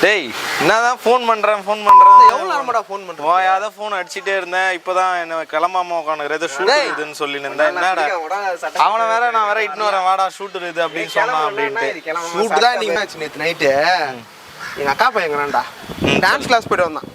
டேய் என்னதான் ஃபோன் பண்றேன் எவ்வளவு நேரமாடா ஃபோன் பண்றேன் ஓயாத ஃபோன் அடிச்சிட்டே இருந்தேன். இப்போதான் என்ன கிளம்பாம உட்காந்துக்கிறேன். ஏதோ ஷூட் இருக்குதுன்னு சொல்லி இருந்தேன். என்னடா அவனை வேற நான் வேற இட்டுன்னு வரேன் வாடா ஷூட் இருக்குது அப்படின்னு சொன்னான். அப்படின்ட்டு ஷூட் தான் இன்னைக்கு மேட்ச். நேற்று நைட்டு எங்க அக்கா பையங்கிறான்டா டான்ஸ் கிளாஸ் போயிட்டு வந்தான்.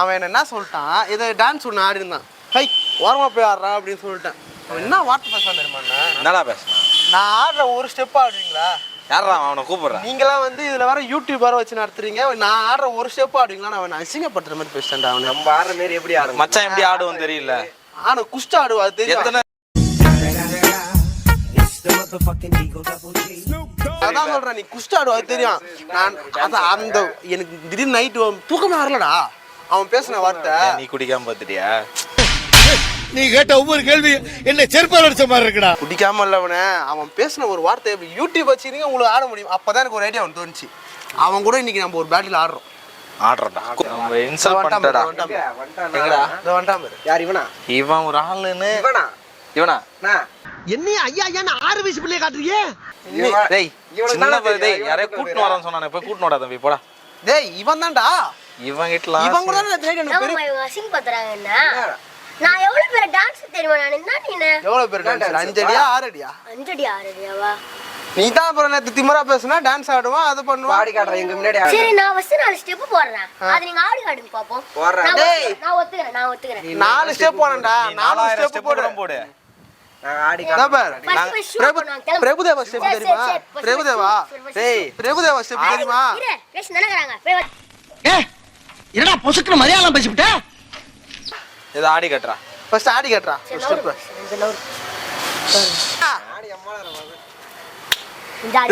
அவன் என்ன சொல்லிட்டான், இதை டான்ஸ் ஒன்று ஆடி இருந்தான். ஹை ஓரமா போய் ஆடுறா அப்படின்னு சொல்லிட்டேன். அவன் என்ன வார்த்தை பேசுறான் தெரியுமா? என்னடா பேசுறான்? நான் ஆடுற ஒரு ஸ்டெப் ஆடுவீங்களா? யாரா அவனை கூப்பிடுறான்? நீங்களாம் வந்து இதுல வர யூடியூபர் வச்சு நடத்துறீங்க. நான் ஆடுற ஒரு ஸ்டெப் ஆடுவீங்களா? அவன் அசிங்கப்படுத்துற மாதிரி பேசிட்டேன். அவன் நம்ம ஆடுற மாதிரி எப்படி ஆடு மச்சான் எப்படி ஆடுவோம் தெரியல. ஆனா குஷ்ட ஆடுவா தெரியும். அதான் சொல்றேன், நீ குஷ்ட ஆடுவா தெரியும். நான் அதான் அந்த எனக்கு திடீர்னு நைட்டு தூக்கமே வரலடா அவன் பேசின வார்த்தை. நீ குடிக்காம பார்த்துட்டியா? நீ கேட்ட ஒவ்வொரு கேள்வி என்ன செருப்பால் அடிச்ச மாதிரி இருக்குடா. குடிக்காம இல்லவனே அவன் பேசின ஒரு வார்த்தை யூடியூப் வச்சுருங்க உங்களுக்கு ஆட முடியும். அப்பதான் எனக்கு ஒரு ஐடியா ஒன்று தோணுச்சு. அவன் கூட இன்னைக்கு நம்ம ஒரு பேட்டில் ஆடுறோம். ஆடுறடா நம்ம இன்சல்ட் பண்ணிட்டடா. எங்கடா வந்துட்டான் பாரு. யார் இவனா? இவன் ஒரு ஆளுன்னு. இவனா என்னைய ஐயா ஐயா ஆறு வயசு பிள்ளைய காட்டுறீங்க? டேய் சின்ன பையன். டேய் யாரே கூட்டிட்டு வரான்னு சொன்னானே, போய் கூட்டிட்டு வாடா தம்பி போடா. டேய் இவன் தான்டா. இவன் கிட்டலாம் இவன் கூட தான் தெரியும். எனக்கு பெரிய இவங்க அசிங்க பண்றாங்க. என்ன நான் எவ்வளவு பேர் டான்ஸ் தெரியுமா? நான் என்ன நீ எவ்வளவு பேர் டான்ஸ்? 5 அடியா 6 அடியா? 5 அடி 6 அடியாவா? நீ தான் அப்புறம் நேத்து திமிரா பேசுனா டான்ஸ் ஆடுவான், அது பண்ணுவான். ஆடி காட்ற எங்க முன்னாடி. சரி நான் ஃபர்ஸ்ட் 4 ஸ்டெப் போடுறேன். அது நீங்க ஆடி காட்டுங்க பாப்போம். டேய் நான் ஒத்துக்கறேன். 4 ஸ்டெப் போறேன்டா. 4 ஸ்டெப் போடு. நான் ஆடி காட்றேன் பாரு. பிரபுதேவா ஸ்டெப் தெரியுமா? பிரபுதேவா. டேய் பிரபுதேவா ஸ்டெப் தெரியுமா? பேச நினைக்கறாங்க. என்னடா பொசுக்குற மரியாதை பேசிவிட்ட? இத ஆடி கட்டறா. ஃபர்ஸ்ட் ஆடி கட்டறா. ஸ்டெப்.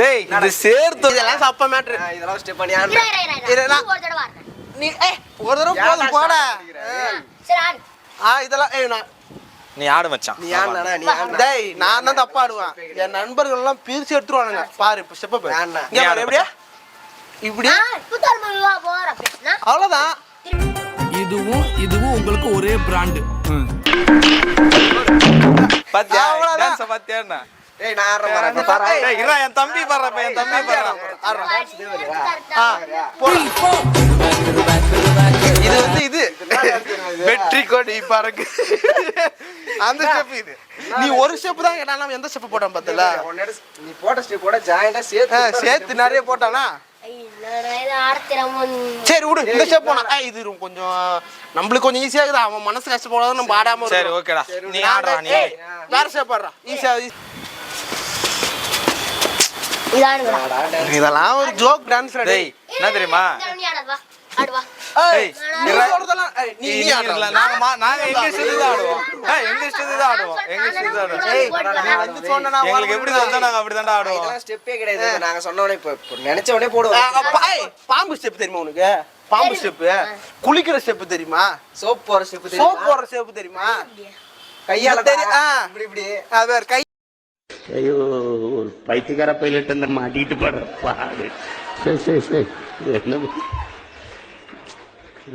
டேய் இது சேர்த்து இதெல்லாம் சப்ப மேட்டர். இதெல்லாம் ஸ்டெப் பண்ணி ஆடு. இதெல்லாம் ஒரு தடவை ஆடுறேன். நீ ஒரு தடவை போடு போடா. சரி ஆடு. இதெல்லாம் நீ ஆடு மச்சான். நீ ஆடுடா நீ ஆடு. டேய் நான் தான் தப்பா ஆடுவேன். என் நண்பர்கள் எல்லாம் பிரிச்சு எடுத்துருவானுங்க. பாரு இப்ப ஸ்டெப் பாரு. இங்க பாரு எப்படியா? இப்படி புத்தர்மவா போற பேசுனா அவ்வளவுதான். இதுவும் உங்களுக்கு ஒரே பிராண்ட். பாத்தியா டான்ஸ் பாத்தியானா? டேய் நான் ஆடுறேன் பாரு. டேய் இறா என் தம்பி பாறப்ப என் தம்பி பாறா. இது வந்து இது வெற்றி கொடி பறக்கு. அந்த ஸ்டெப் இது. நீ ஒரு ஸ்டெப் தான் கேட்டா நான் எந்த ஸ்டெப் போட்டான் பார்த்தல? நீ போட்ட ஸ்டெப்போட ஜாயிண்டா சேர்த்து நிறைய போட்டானா? சரி விடு இந்த ஸ்டெப் போனா. இது கொஞ்சம் நம்மளுக்கு கொஞ்சம் ஈஸியா இருக்குது. அவன் மனசு கஷ்டப்படாத நம்ம ஆடாம. சரி ஓகேடா நீ ஆடுறா. நீ வேற ஸ்டெப் ஆடுறா. ஈஸியா. இதெல்லாம் ஒரு ஜோக் டான்ஸ். டேய் என்ன தெரியுமா? ஆடுவா. ஏய் நீ ஆடல. நாங்க எங்க ஸ்டேஜ் தான் ஆடுவோம். எங்க ஸ்டேஜ் தான் ஆடுவோம். எங்க ஸ்டேஜ் தான் ஆடுவோம். ஏய் நீ வந்து சொன்னா உங்களுக்கு எப்படி வந்தா நாங்க அப்படி தான் ஆடுவோம். இதெல்லாம் ஸ்டெப்பே கிடையாது. நாங்க சொன்ன உடனே இப்ப நினைச்ச உடனே போடுவோம். பாம்பு ஸ்டெப் தெரியுமா உனக்கு? பாம்பு ஸ்டெப். குளிக்கிற ஸ்டெப் தெரியுமா? சோப் போற ஸ்டெப் தெரியுமா? சோப் போற ஸ்டெப் தெரியுமா? கையால தெரியும். இப்படி இப்படி அது வேற கை. ஐயோ ஒரு பைத்தியக்கார பைலட் அந்த மாட்டிட்டு படுற பாடு. சரி சரி சரி என்ன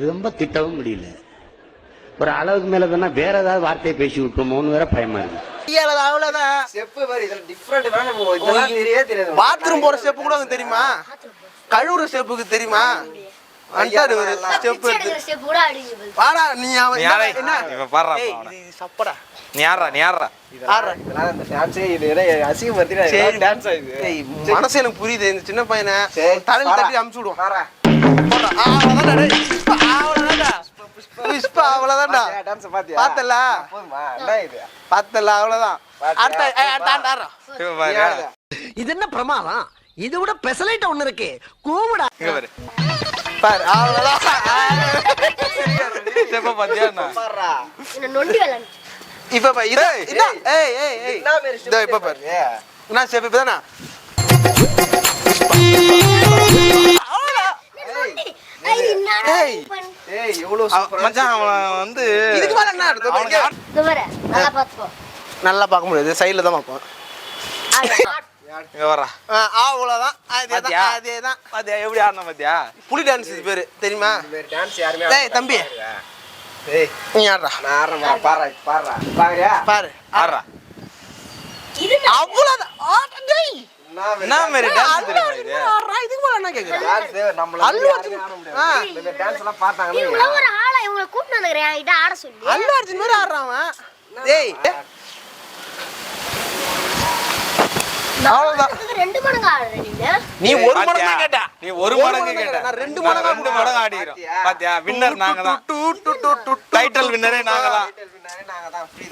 ரொம்ப திட்டவும் முடியல. ஒரு அளவுக்கு மேல தானே வேற ஏதாவது வார்த்தையை பேசி விட்டுருமோன்னு வேற பயமா இருக்கு. அவ்வளவுதான் ஸ்டெப் பாரு. இதெல்லாம் டிஃபரண்ட் வேற. இதெல்லாம் தெரியாது. பாத்ரூம் போற ஸ்டெப் கூட உனக்கு தெரியுமா? கழுவுற ஸ்டெப்புக்கு தெரியுமா? அண்டாடு ஒரு ஸ்டெப் ஸ்டெப் கூட ஆடுங்க. வாடா நீ அவன் என்ன இவன் பாறா. இது சப்படா. நீ ஆடுறா. இதெல்லாம் அந்த டான்ஸே இது அசிங்கப்படுத்தினா சரி டான்ஸ் ஆயிது. ஏய் மனசு எனக்கு புரியுது. இந்த சின்ன பையனை தலையில தட்டி அமுச்சு விடுவோம். பாரா. அவ்வளவுதான்டா. அவ்வளவுதான்டா. புஷ்பா அவ்வளவுதான்டா. டான்ஸ் பாத்தியா? பார்த்தல போதுமா? என்ன இது? பார்த்தல அவ்வளவுதான். அடுத்த ஆடுறா. இவன் பாரு. இது என்ன பிரமாதம்? இதை விட பெசலைட் ஒண்ணு இருக்கு. கூவுடா. இங்க பாரு. பாரு அவ்வளவுதான். ஸ்டெப் பாத்தியானா? பாரா. என்ன நொண்டி வேலன். இப்ப பாரு. இது ஏய் என்ன மேரி ஸ்டெப்? இதோ இப்ப பாரு. என்ன ஸ்டெப் இப்பதானா? ஏய் எவ்வளவு சூப்பரா. மச்சான் அவன் வந்து இதுக்கு மேல என்ன ஆடுது? இது வர நல்லா பாத்துக்கோ. நல்லா பார்க்க முடியாது. சைடுல தான் பார்ப்போம். இங்க வரா. அவ்வளவுதான். அதேதான். பாத்தியா எப்படி ஆடுன பாத்தியா? புலி டான்ஸ் இது பேரு தெரியுமா? இந்த மாதிரி டான்ஸ் யாருமே டேய் தம்பி ஏய் நீ ஆடுறா. நான் ஆடுறேன். பாரா. பாரியா? பாரு ஆடுறா. இது அவ்வளவுதான். டேய் என்ன மாதிரி டான்ஸ் தெரியுமா இது? இதுக்கு மேல என்ன கேக்குற? நம்மள அல்லு அர்ஜுன் இந்த டான்ஸ் எல்லாம் பார்த்தாங்கன்னா இவங்கள ஒரு ஆளை இவங்கள கூப்பிட்டு வந்துக்கிறேன் என்கிட்ட ஆட சொல்லி அல்லு அர்ஜுன் மாதிரி ஆடுறான் அவன். டேய் அவ்வளவுதான். இதுக்கு 2 மடங்கு ஆடுறேன் நீங்க. நீ ஒரு மடங்கு பாத்தியா? கேட்ட. நீ ஒரு மடங்கு கேட்ட. நான் 2 நான் மடங்கு 2 மடங்கு ஆடிக்கிறோம். பாத்தியா? வின்னர் நாங்க தான். டைட்டில் வின்னரே நாங்க தான். நாங்க தான் ஃப்ரீ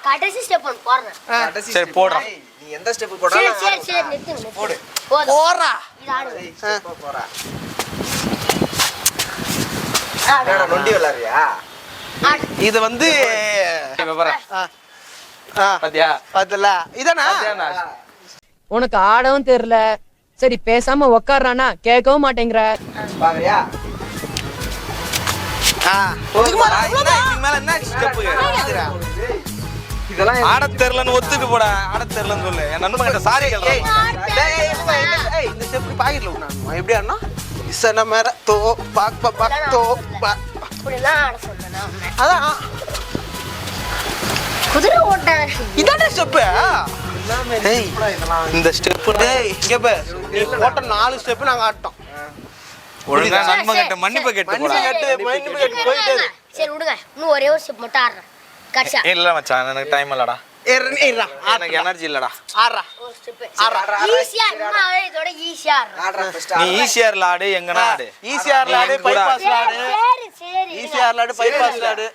கடைசி ஸ்டெப் ஒன்று போடுறேன். சரி போடுறோம். நீ எந்த ஸ்டெப் சரி போடாலும் சரி சரி நிறுத்துங்க போடு. போதும் போறா. இது ஆடு போறா நான் நொண்டி விளையாடுறியா ஆடு இது வந்து இப்ப பாரு. பாத்தியா? பாத்தல இதானா? உனக்கு ஆடவும் தெரியல, சரி பேசாம உக்காடுறானா கேட்கவும் மாட்டேங்கிற. பாக்குறியா இதுக்கு மேல அவ்வளவுதான். இதுக்கு மேல என்ன ஸ்டெப் கேக்குற? இதெல்லாம் ஆட தெரியலன்னு ஒத்துட்டு போடா. ஆட தெரியலன்னு சொல்லு. என் நண்பன் கிட்ட சாரி கேக்குறேன். ஏய் இந்த ஸ்டெப் பாக்கெட்ல விடுனா எப்படி ஆடனா? இசன மேர தோ பாக் பாக் தோ பா. இப்படிலாம் ஆட சொல்லணும் அதான் குதிரை ஓட்ட இதானே ஸ்டெப். ஏய் இந்த ஸ்டெப் டேய் இங்க பாரு. நீ போட்ட 4 ஸ்டெப் நாங்க ஆட்டோம். ஒழுங்கா நண்பன் கிட்ட மன்னிப்பு கேட்டு போடா. மன்னிப்பு கேட்டு போயிட்டே இரு. சரி விடுங்க இன்னும் ஒரே ஒரு ஸ்டெப் மட்டும் ஆடுறேன் கடைசியா இல்ல மச்சான் எனக்கு டைம் இல்லடா. ஏறா எனக்கு எனர்ஜி இல்லடா. ஆறா. ஒரு ஸ்டெப் ஈஸியா இன்னும் இதோட ஈஸியா ஆடுறேன் ஆடுற ஃபர்ஸ்ட் நீ ஈசிஆர்ல ஆடு எங்கனா ஆடு. ஈசிஆர்ல ஆடு பைபாஸ்ல ஆடு. சரி சரி ஈசிஆர்ல ஆடு பைபாஸ்ல ஆடு.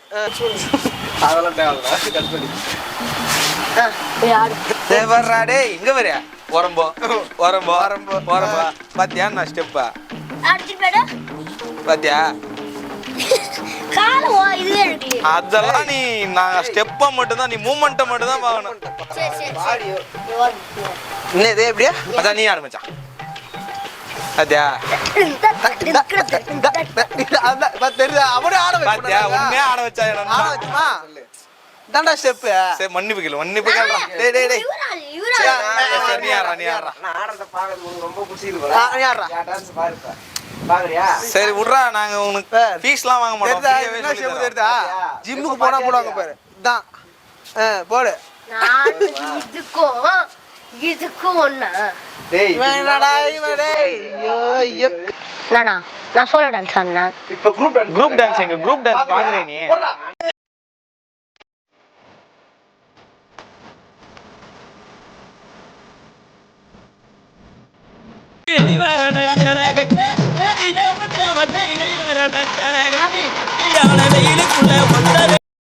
அதெல்லாம் தேவையில்ல கட் பண்ணி ஆடு டேய் வர்றா டேய் இங்க வரியா? ஓரம்போ ஓரம்போ ஓரம்போ. பாத்தியா நான் ஸ்டெப்பா? அடிச்சு போடு பாத்தியா? கால இதுவே இருக்கு அதெல்லாம் நீ நான் ஸ்டெப்பை மட்டும் தான், நீ மூமெண்ட்டை மட்டும் தான் பார்க்கணும். சரி சரி பாடி என்ன இது எப்படியா? அதான் நீ ஆரம்பிச்சான். பாத்தியா? அதான் தெரியுதா? அவனே ஆட பாத்தியா? வைப்பான். உண்மையா ஆட வச்சா ஆட என்னன்னா? வச்சுமா? இதான்டா ஸ்டெப். சரி மன்னிப்பு கேளு மன்னிப்பு கேளுடா. டேய் டேய் டேய். சரி, நீ ஆடுறா நீ ஆடுறா. நான் ஆடுறத பாக்குறது உனக்கு ரொம்ப பிடிச்சிருக்கு நீ போல ஆடுறா. யா டான்ஸ் பாருப்பா பாக்குறியா சரி விட்றா, நாங்க உனக்கு ஃபீஸ்லாம் வாங்க மாட்டோம். தெரியுதா? ஃப்ரீயாவே என்ன சொல்லி ஸ்டெப் தரோம். தெரியுதா? ஜிம்முக்கு போனா போடுவாங்க பாரு. இதான். போடு. இதுக்கும் ஒண்ணா டேய் இவன் என்னடா இவன் டேய்? ஐயோ ஐயோ. நானா நான் சோலோ டான்ஸ் ஆடுறேன் இப்ப குரூப் டான்ஸ் குரூப் டான்ஸ் எங்க குரூப் டான்ஸ் பாக்குறே நீ. வெயிலுக்குள்ள